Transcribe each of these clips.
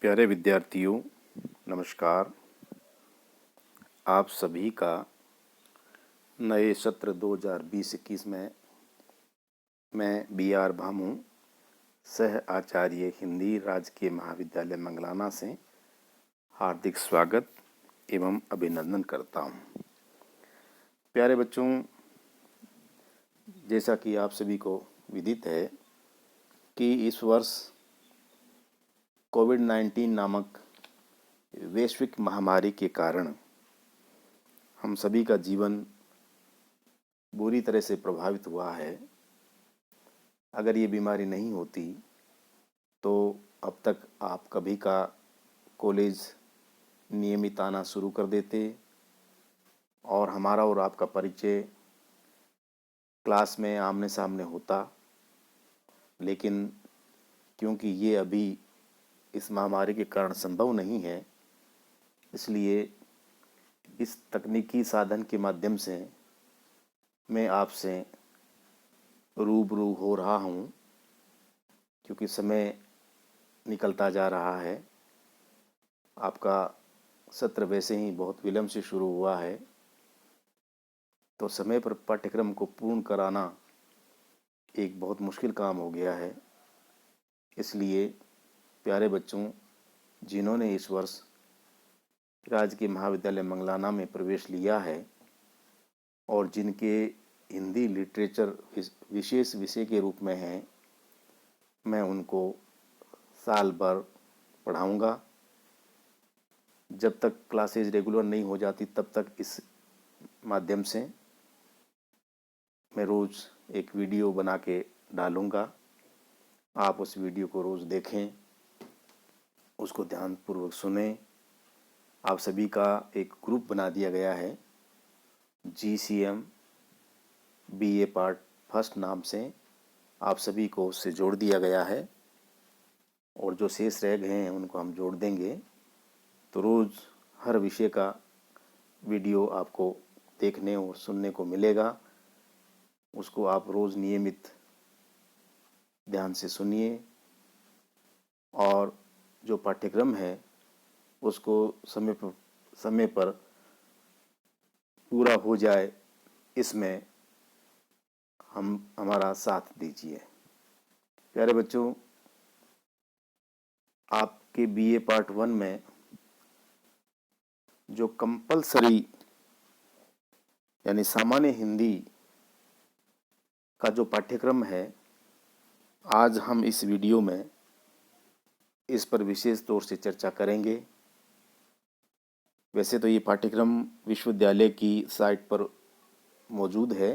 प्यारे विद्यार्थियों, नमस्कार। आप सभी का नए सत्र 2020-21 में मैं B.R. भामू, सह आचार्य हिंदी, राजकीय महाविद्यालय मंगलाना से हार्दिक स्वागत एवं अभिनंदन करता हूँ। प्यारे बच्चों, जैसा कि आप सभी को विदित है कि इस वर्ष कोविड-19 नामक वैश्विक महामारी के कारण हम सभी का जीवन बुरी तरह से प्रभावित हुआ है। अगर ये बीमारी नहीं होती तो अब तक आप कभी का कॉलेज नियमित आना शुरू कर देते और हमारा और आपका परिचय क्लास में आमने सामने होता। लेकिन क्योंकि ये अभी इस महामारी के कारण संभव नहीं है, इसलिए इस तकनीकी साधन के माध्यम से मैं आपसे रूबरू हो रहा हूँ। क्योंकि समय निकलता जा रहा है, आपका सत्र वैसे ही बहुत विलम्ब से शुरू हुआ है, तो समय पर पाठ्यक्रम को पूर्ण कराना एक बहुत मुश्किल काम हो गया है। इसलिए प्यारे बच्चों, जिन्होंने इस वर्ष राजकीय महाविद्यालय मंगलाना में प्रवेश लिया है और जिनके हिंदी लिटरेचर विशेष विषय के रूप में है, मैं उनको साल भर पढ़ाऊँगा। जब तक क्लासेज रेगुलर नहीं हो जाती तब तक इस माध्यम से मैं रोज़ एक वीडियो बना के डालूँगा। आप उस वीडियो को रोज़ देखें, उसको ध्यानपूर्वक सुनें। आप सभी का एक ग्रुप बना दिया गया है, GCM BA पार्ट फर्स्ट नाम से आप सभी को उससे जोड़ दिया गया है और जो शेष रह गए हैं उनको हम जोड़ देंगे। तो रोज़ हर विषय का वीडियो आपको देखने और सुनने को मिलेगा। उसको आप रोज़ नियमित ध्यान से सुनिए और जो पाठ्यक्रम है उसको समय पर पूरा हो जाए, इसमें हमारा साथ दीजिए। प्यारे बच्चों, आपके BA पार्ट 1 में जो कंपलसरी यानी सामान्य हिंदी का जो पाठ्यक्रम है, आज हम इस वीडियो में इस पर विशेष तौर से चर्चा करेंगे। वैसे तो ये पाठ्यक्रम विश्वविद्यालय की साइट पर मौजूद है,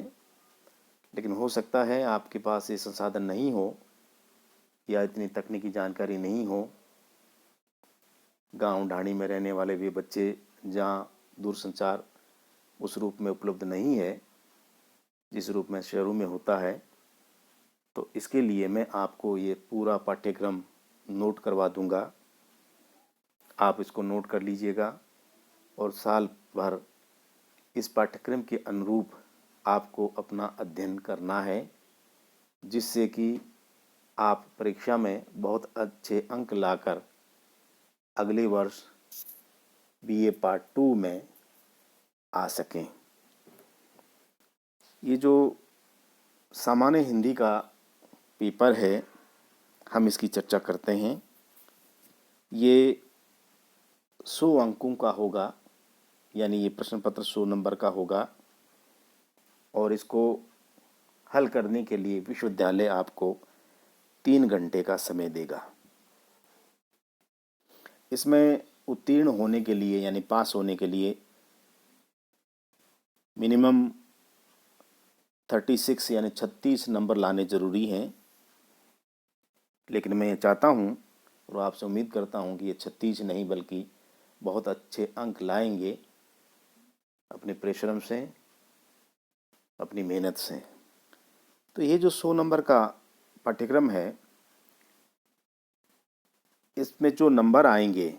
लेकिन हो सकता है आपके पास ये संसाधन नहीं हो या इतनी तकनीकी जानकारी नहीं हो। गांव ढाणी में रहने वाले वे बच्चे जहां दूरसंचार उस रूप में उपलब्ध नहीं है जिस रूप में शहरों में होता है, तो इसके लिए मैं आपको ये पूरा पाठ्यक्रम नोट करवा दूंगा। आप इसको नोट कर लीजिएगा और साल भर इस पाठ्यक्रम के अनुरूप आपको अपना अध्ययन करना है, जिससे कि आप परीक्षा में बहुत अच्छे अंक लाकर अगले वर्ष BA पार्ट 2 में आ सकें। ये जो सामान्य हिंदी का पेपर है, हम इसकी चर्चा करते हैं। ये 100 अंकों का होगा, यानी ये प्रश्न पत्र 100 नंबर का होगा और इसको हल करने के लिए विश्वविद्यालय आपको 3 घंटे का समय देगा। इसमें उत्तीर्ण होने के लिए यानी पास होने के लिए मिनिमम 36 यानी 36 नंबर लाने ज़रूरी हैं। लेकिन मैं चाहता हूं और आपसे उम्मीद करता हूं कि ये 36 नहीं बल्कि बहुत अच्छे अंक लाएंगे अपने परिश्रम से, अपनी मेहनत से। तो ये जो 100 नंबर का पाठ्यक्रम है, इसमें जो नंबर आएंगे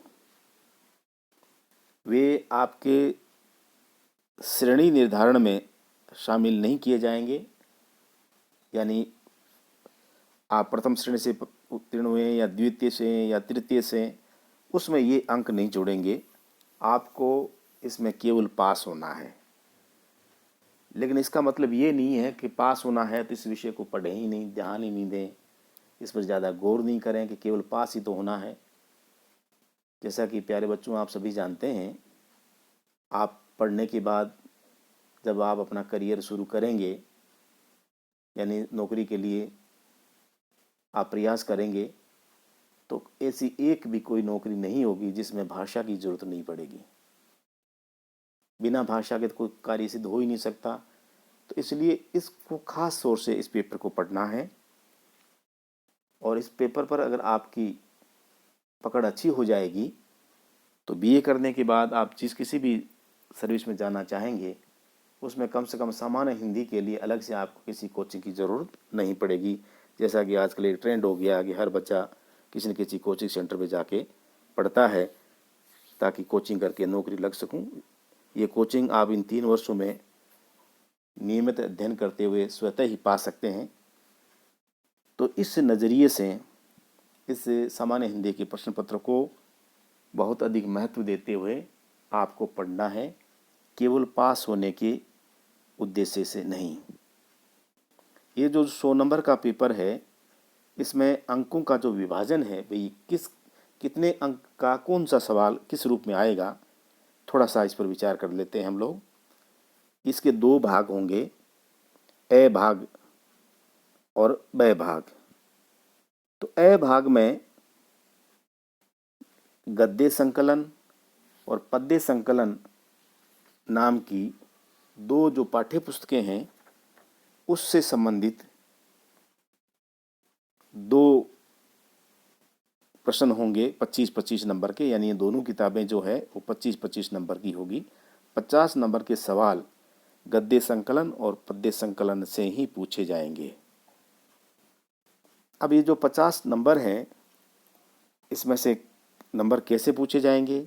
वे आपके श्रेणी निर्धारण में शामिल नहीं किए जाएंगे। यानी आप प्रथम श्रेणी से उत्तीर्ण हुए या द्वितीय से या तृतीय से उसमें ये अंक नहीं जोड़ेंगे। आपको इसमें केवल पास होना है। लेकिन इसका मतलब ये नहीं है कि पास होना है तो इस विषय को पढ़ें ही नहीं, ध्यान ही नहीं दें, इस पर ज़्यादा गौर नहीं करें कि केवल पास ही तो होना है। जैसा कि प्यारे बच्चों, आप सभी जानते हैं, आप पढ़ने के बाद जब आप अपना करियर शुरू करेंगे, यानी नौकरी के लिए आप प्रयास करेंगे, तो ऐसी एक भी कोई नौकरी नहीं होगी जिसमें भाषा की जरूरत नहीं पड़ेगी। बिना भाषा के तो कोई कार्य सिद्ध हो ही नहीं सकता। तो इसलिए इसको खास तौर से इस पेपर को पढ़ना है, और इस पेपर पर अगर आपकी पकड़ अच्छी हो जाएगी तो बीए करने के बाद आप जिस किसी भी सर्विस में जाना चाहेंगे उसमें कम से कम सामान्य हिंदी के लिए अलग से आपको किसी कोचिंग की ज़रूरत नहीं पड़ेगी। जैसा कि आजकल एक ट्रेंड हो गया कि हर बच्चा किसी न किसी कोचिंग सेंटर पे जाके पढ़ता है ताकि कोचिंग करके नौकरी लग सकूं। ये कोचिंग आप इन 3 वर्षों में नियमित अध्ययन करते हुए स्वतः ही पा सकते हैं। तो इस नज़रिए से इस सामान्य हिंदी के प्रश्न पत्र को बहुत अधिक महत्व देते हुए आपको पढ़ना है, केवल पास होने के उद्देश्य से नहीं। ये जो 100 नंबर का पेपर है, इसमें अंकों का जो विभाजन है भाई कितने अंक का कौन सा सवाल किस रूप में आएगा, थोड़ा सा इस पर विचार कर लेते हैं हम लोग। इसके 2 भाग होंगे, ए भाग और ब भाग। तो ए भाग में गद्य संकलन और पद्य संकलन नाम की 2 जो पाठ्य पुस्तकें हैं उससे संबंधित 2 प्रश्न होंगे 25-25 नंबर के, यानी ये दोनों किताबें जो है वो 25-25 नंबर की होगी। 50 नंबर के सवाल गद्य संकलन और पद्य संकलन से ही पूछे जाएंगे। अब ये जो 50 नंबर हैं, इसमें से नंबर कैसे पूछे जाएंगे?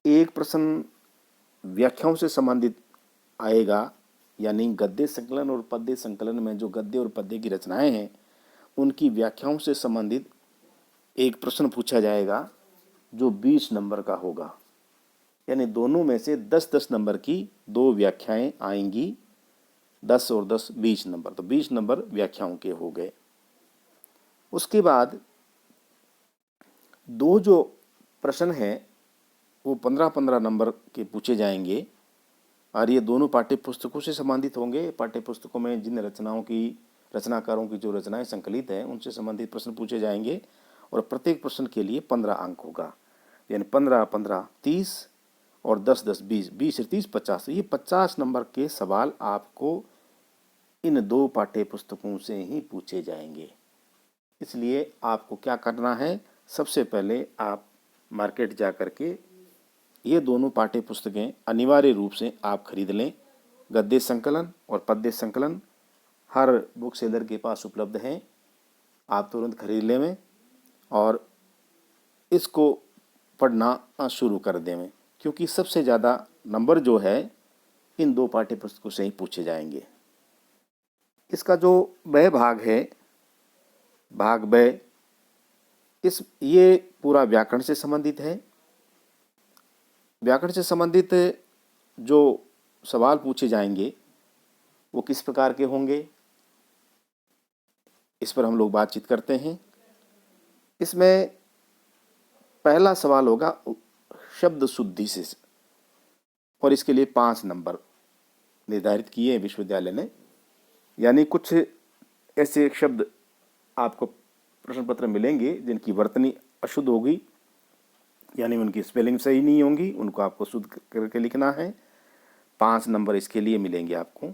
एक प्रश्न व्याख्याओं से संबंधित आएगा, यानी गद्य संकलन और पद्य संकलन में जो गद्य और पद्य की रचनाएं हैं उनकी व्याख्याओं से संबंधित एक प्रश्न पूछा जाएगा जो 20 नंबर का होगा। यानी दोनों में से 10-10 नंबर की 2 व्याख्याएं आएंगी, 10 और 10 20 नंबर, तो 20 नंबर व्याख्याओं के हो गए। उसके बाद 2 जो प्रश्न हैं वो 15-15 नंबर के पूछे जाएंगे, और ये दोनों पाठ्य पुस्तकों से संबंधित होंगे। पाठ्य पुस्तकों में जिन रचनाकारों की जो रचनाएं संकलित हैं उनसे संबंधित प्रश्न पूछे जाएंगे, और प्रत्येक प्रश्न के लिए 15 अंक होगा। यानी 15-15 30 और 10-10 20, 20 से 30 50। ये 50 नंबर के सवाल आपको इन 2 पाठ्य पुस्तकों से ही पूछे जाएंगे। इसलिए आपको क्या करना है, सबसे पहले आप मार्केट जा कर के ये दोनों पाठ्य पुस्तकें अनिवार्य रूप से आप खरीद लें। गद्य संकलन और पद्य संकलन हर बुक सेलर के पास उपलब्ध हैं, आप तुरंत खरीद लें और इसको पढ़ना शुरू कर दें, क्योंकि सबसे ज़्यादा नंबर जो है इन 2 पाठ्य पुस्तकों से ही पूछे जाएंगे। इसका जो ब भाग है, भाग ब, ये पूरा व्याकरण से संबंधित है। व्याकरण से संबंधित जो सवाल पूछे जाएंगे वो किस प्रकार के होंगे, इस पर हम लोग बातचीत करते हैं। इसमें पहला सवाल होगा शब्द शुद्धि से, और इसके लिए 5 नंबर निर्धारित किए हैं विश्वविद्यालय ने। यानी कुछ ऐसे शब्द आपको प्रश्न पत्र मिलेंगे जिनकी वर्तनी अशुद्ध होगी, यानी उनकी स्पेलिंग सही नहीं होंगी, उनको आपको शुद्ध करके लिखना है। 5 नंबर इसके लिए मिलेंगे आपको।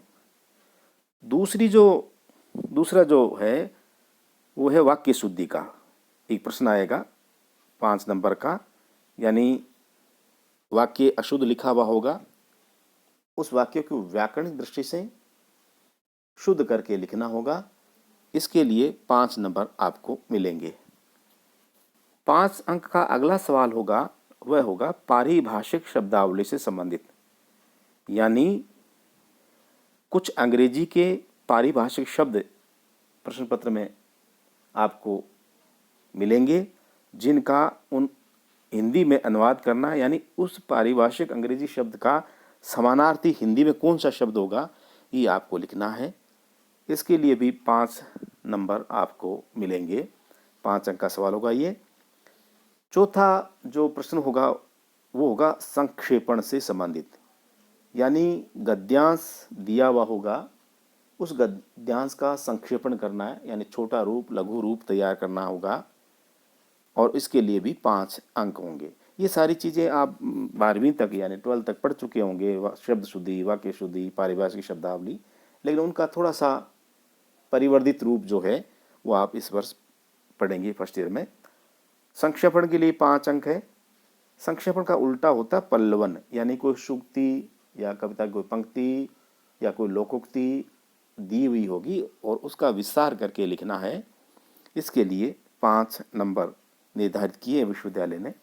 दूसरा जो है वो है वाक्य शुद्धि का एक प्रश्न आएगा 5 नंबर का, यानी वाक्य अशुद्ध लिखा हुआ होगा, उस वाक्य को व्याकरणिक दृष्टि से शुद्ध करके लिखना होगा। इसके लिए 5 नंबर आपको मिलेंगे। 5 अंक का अगला सवाल होगा, वह होगा पारिभाषिक शब्दावली से संबंधित, यानी कुछ अंग्रेजी के पारिभाषिक शब्द प्रश्न पत्र में आपको मिलेंगे, जिनका उन हिंदी में अनुवाद करना, यानी उस पारिभाषिक अंग्रेजी शब्द का समानार्थी हिंदी में कौन सा शब्द होगा, ये आपको लिखना है। इसके लिए भी 5 नंबर आपको मिलेंगे। 5 अंक का सवाल होगा ये। चौथा जो प्रश्न होगा वो होगा संक्षेपण से संबंधित, यानी गद्यांश दिया हुआ होगा, उस गद्यांश का संक्षेपण करना है, यानी छोटा रूप, लघु रूप तैयार करना होगा, और इसके लिए भी 5 अंक होंगे। ये सारी चीज़ें आप 12वीं तक यानी 12 तक पढ़ चुके होंगे, शब्द शुद्धि, वाक्य शुद्धि, पारिभाषिक शब्दावली, लेकिन उनका थोड़ा सा परिवर्धित रूप जो है वो आप इस वर्ष पढ़ेंगे फर्स्ट ईयर में। संक्षेपण के लिए 5 अंक है। संक्षेपण का उल्टा होता है पल्लवन, यानी कोई सूक्ति या कविता की कोई पंक्ति या कोई लोकोक्ति दी हुई होगी और उसका विस्तार करके लिखना है। इसके लिए 5 नंबर निर्धारित किए विश्वविद्यालय ने।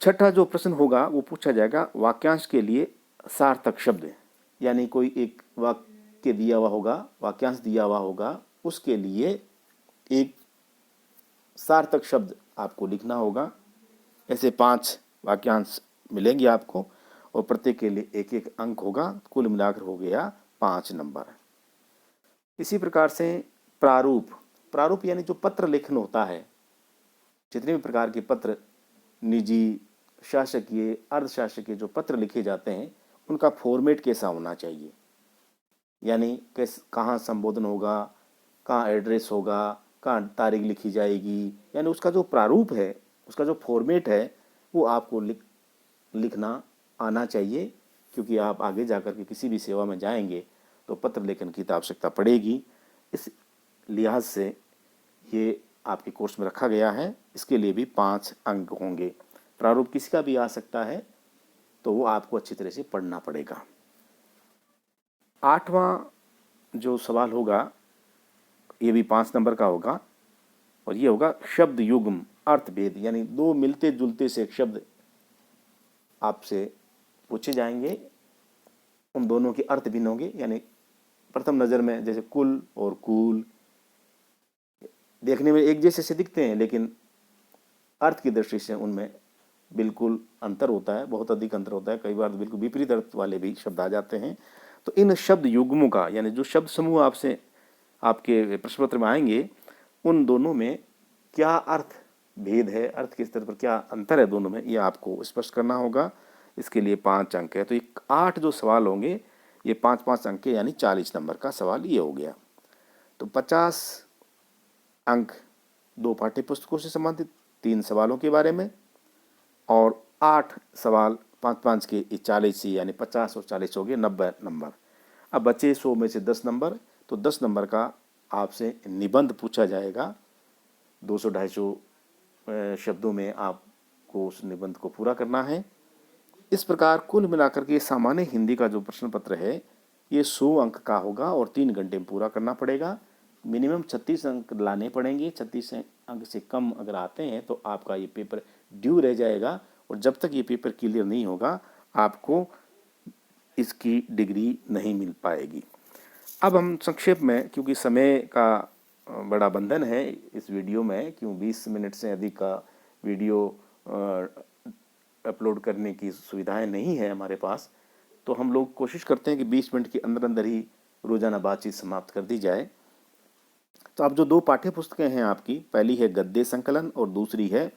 छठा जो प्रश्न होगा वो पूछा जाएगा वाक्यांश के लिए सार्थक शब्द, यानी कोई एक वाक्य दिया हुआ होगा, वाक्यांश दिया हुआ होगा, उसके लिए एक सार्थक शब्द आपको लिखना होगा। ऐसे 5 वाक्यांश मिलेंगे आपको और प्रत्येक के लिए एक एक अंक होगा। कुल मिलाकर हो गया 5 नंबर। इसी प्रकार से प्रारूप यानी जो पत्र लेखन होता है, जितने भी प्रकार के पत्र, निजी, शासकीय, अर्धशासकीय जो पत्र लिखे जाते हैं, उनका फॉर्मेट कैसा होना चाहिए, यानी कहाँ संबोधन होगा, कहाँ एड्रेस होगा, कहाँ तारीख लिखी जाएगी, यानी उसका जो प्रारूप है, उसका जो फॉर्मेट है वो आपको लिखना आना चाहिए, क्योंकि आप आगे जाकर के किसी भी सेवा में जाएंगे तो पत्र लेखन की तो आवश्यकता पड़ेगी। इस लिहाज से ये आपके कोर्स में रखा गया है। इसके लिए भी 5 अंक होंगे। प्रारूप किसी का भी आ सकता है, तो वो आपको अच्छी तरह से पढ़ना पड़ेगा। 8वां जो सवाल होगा ये भी 5 नंबर का होगा और ये होगा शब्द युग्म अर्थभेद, यानी 2 मिलते जुलते से एक शब्द आपसे पूछे जाएंगे, उन दोनों के अर्थ भिन्न होंगे। यानी प्रथम नज़र में जैसे कुल और कूल देखने में एक जैसे से दिखते हैं, लेकिन अर्थ की दृष्टि से उनमें बिल्कुल अंतर होता है, बहुत अधिक अंतर होता है। कई बार बिल्कुल विपरीत अर्थ वाले भी शब्द आ जाते हैं। तो इन शब्द युग्मों का, यानी जो शब्द समूह आपसे आपके प्रश्न पत्र में आएंगे, उन दोनों में क्या अर्थ भेद है, अर्थ के स्तर पर क्या अंतर है दोनों में, ये आपको स्पष्ट करना होगा। इसके लिए 5 अंक है। तो 8 जो सवाल होंगे ये 5-5 अंक के, यानी 40 नंबर का सवाल ये हो गया। तो 50 अंक 2 पाठ्य पुस्तकों से संबंधित 3 सवालों के बारे में, और 8 सवाल 5-5 के 40, यानी 50 और 40 हो गए 90 नंबर। अब बचे 100 में से 10 नंबर, तो 10 नंबर का आपसे निबंध पूछा जाएगा। 200-250 शब्दों में आपको उस निबंध को पूरा करना है। इस प्रकार कुल मिलाकर के सामान्य हिंदी का जो प्रश्न पत्र है ये 100 अंक का होगा और 3 घंटे में पूरा करना पड़ेगा। मिनिमम 36 अंक लाने पड़ेंगे। 36 अंक से कम अगर आते हैं तो आपका ये पेपर ड्यू रह जाएगा, और जब तक ये पेपर क्लियर नहीं होगा आपको इसकी डिग्री नहीं मिल पाएगी। अब हम संक्षेप में, क्योंकि समय का बड़ा बंधन है इस वीडियो में, क्यों 20 मिनट से अधिक का वीडियो अपलोड करने की सुविधाएं नहीं है हमारे पास, तो हम लोग कोशिश करते हैं कि 20 मिनट के अंदर अंदर ही रोज़ाना बातचीत समाप्त कर दी जाए। तो अब जो 2 पाठ्य पुस्तकें हैं आपकी, पहली है गद्य संकलन और दूसरी है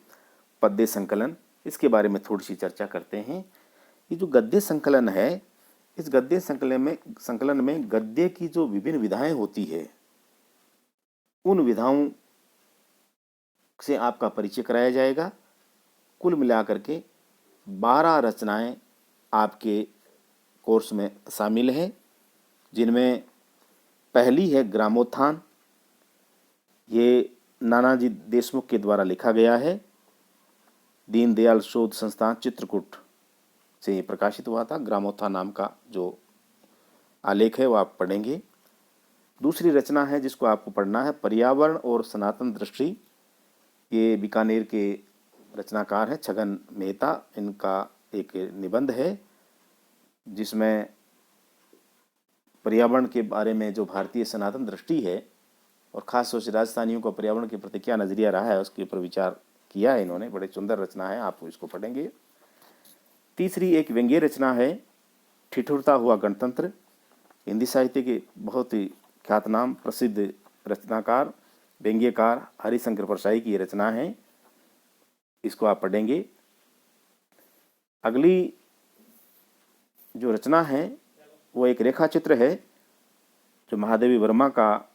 पद्य संकलन। इसके बारे में थोड़ी सी चर्चा करते हैं। ये जो गद्य संकलन है, इस गद्य संकलन में गद्य की जो विभिन्न विधाएं होती है, उन विधाओं से आपका परिचय कराया जाएगा। कुल मिलाकर के 12 रचनाएं आपके कोर्स में शामिल हैं, जिनमें पहली है ग्रामोत्थान। ये नानाजी देशमुख के द्वारा लिखा गया है। दीनदयाल शोध संस्थान चित्रकूट से प्रकाशित हुआ था। ग्रामोत्थान नाम का जो आलेख है वो आप पढ़ेंगे। दूसरी रचना है जिसको आपको पढ़ना है पर्यावरण और सनातन दृष्टि। ये बीकानेर के रचनाकार हैं छगन मेहता। इनका एक निबंध है जिसमें पर्यावरण के बारे में जो भारतीय सनातन दृष्टि है और ख़ास तौर से राजस्थानियों का पर्यावरण के प्रति क्या नज़रिया रहा है उसके ऊपर विचार किया है इन्होंने। बड़े सुंदर रचना है, आप इसको पढ़ेंगे। तीसरी एक व्यंग्य रचना है, ठिठुरता हुआ गणतंत्र। हिंदी साहित्य के बहुत ही ख्यातनाम प्रसिद्ध रचनाकार व्यंग्यकार हरिशंकर परसाई की ये रचना है, इसको आप पढ़ेंगे। अगली जो रचना है वो एक रेखा चित्र है जो महादेवी वर्मा का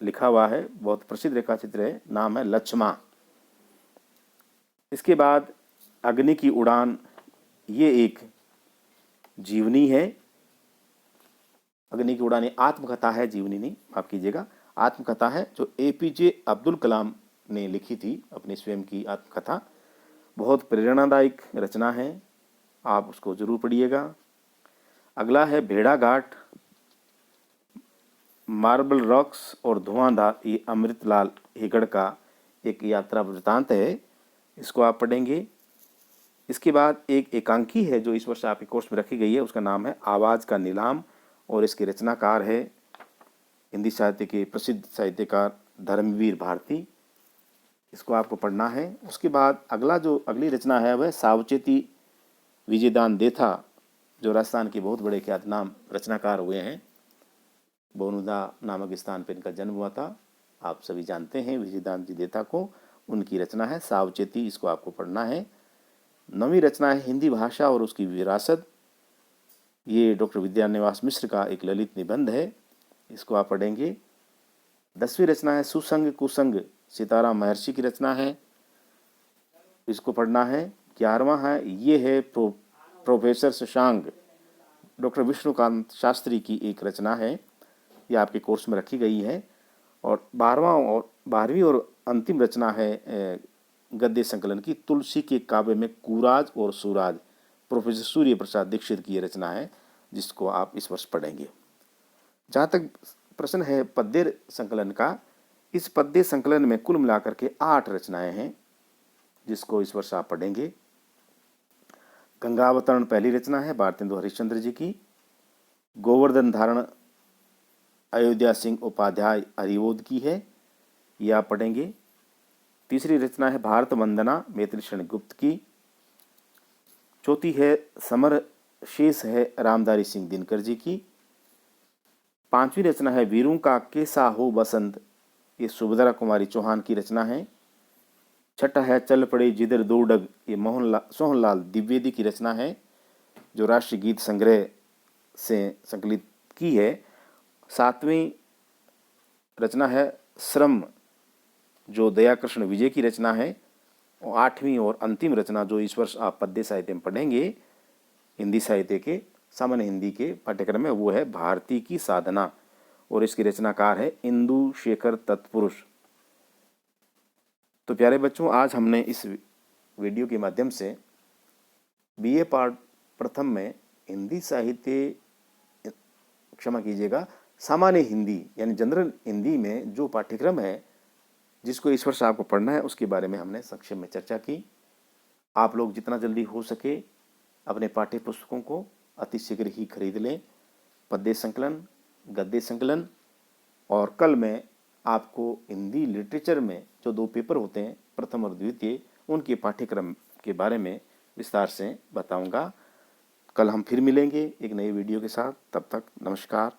लिखा हुआ है, बहुत प्रसिद्ध रेखा चित्र है, नाम है लक्ष्मा। इसके बाद अग्नि की उड़ान, ये एक जीवनी है। अग्नि की उड़ान ये आत्मकथा है, जीवनी नहीं, माफ कीजिएगा, आत्मकथा है जो एपीजे अब्दुल कलाम ने लिखी थी, अपनी स्वयं की आत्मकथा। बहुत प्रेरणादायक रचना है, आप उसको जरूर पढ़िएगा। अगला है भेड़ा घाट, मार्बल रॉक्स और धुआंधार, ये अमृतलाल हेगड़ का एक यात्रा वृतांत है, इसको आप पढ़ेंगे। इसके बाद एक एकांकी है जो इस वर्ष आपके कोर्स में रखी गई है, उसका नाम है आवाज़ का नीलाम और इसके रचनाकार है हिंदी साहित्य के प्रसिद्ध साहित्यकार धर्मवीर भारती, इसको आपको पढ़ना है। उसके बाद अगली रचना है वह सावचेती विजयदान देथा, जो राजस्थान के बहुत बड़े ख्यातनाम रचनाकार हुए हैं। बोनुदा नामक स्थान पर इनका जन्म हुआ था, आप सभी जानते हैं विजयदान जी देथा को। उनकी रचना है सावचेती, इसको आपको पढ़ना है। 9वीं रचना है हिंदी भाषा और उसकी विरासत, ये डॉक्टर विद्यानिवास मिश्र का एक ललित निबंध है, इसको आप पढ़ेंगे। 10वीं रचना है सुसंग कुसंग, सीताराम महर्षि की रचना है, इसको पढ़ना है। 11वां है ये है प्रोफेसर शशांक, डॉक्टर विष्णुकांत शास्त्री की एक रचना है, ये आपके कोर्स में रखी गई है। और 12वीं और अंतिम रचना है गद्य संकलन की तुलसी के काव्य में कुराज और सुराज, प्रोफेसर सूर्य प्रसाद दीक्षित की ये रचना है, जिसको आप इस वर्ष पढ़ेंगे। जहाँ तक प्रश्न है पद्य संकलन का, इस पद्य संकलन में कुल मिलाकर के 8 रचनाएं हैं, जिसको इस वर्ष आप पढ़ेंगे। गंगावतरण पहली रचना है भारतेंदु हरिश्चंद्र जी की। गोवर्धन धारण अयोध्या सिंह उपाध्याय हरिवोद की है, यह आप पढ़ेंगे। तीसरी रचना है भारत वंदना मैत्रीशरण गुप्त की। चौथी है समर शेष है रामधारी सिंह दिनकर जी की। 5वीं रचना है वीरों का कैसा हो बसंत, ये सुभद्रा कुमारी चौहान की रचना है। 6ठा है चल पड़े जिधर दो डग, ये सोहनलाल द्विवेदी की रचना है, जो राष्ट्रीय गीत संग्रह से संकलित की है। 7वीं रचना है श्रम, जो दयाकृष्ण विजय की रचना है। और 8वीं और अंतिम रचना जो इस वर्ष आप पद्य साहित्य में पढ़ेंगे हिंदी साहित्य के सामान्य हिंदी के पाठ्यक्रम में, वो है भारती की साधना और इसकी रचनाकार है इंदु शेखर तत्पुरुष। तो प्यारे बच्चों, आज हमने इस वीडियो के माध्यम से बीए पार्ट प्रथम में हिंदी साहित्य, क्षमा कीजिएगा, सामान्य हिंदी यानी जनरल हिंदी में जो पाठ्यक्रम है जिसको इस वर्ष आपको पढ़ना है, उसके बारे में हमने संक्षेप में चर्चा की। आप लोग जितना जल्दी हो सके अपने पाठ्य पुस्तकों को अति शीघ्र ही खरीद लें। पद्य संकलन, गद्य संकलन, और कल मैं आपको हिंदी लिटरेचर में जो 2 पेपर होते हैं प्रथम और द्वितीय, उनके पाठ्यक्रम के बारे में विस्तार से बताऊंगा। कल हम फिर मिलेंगे एक नए वीडियो के साथ, तब तक नमस्कार।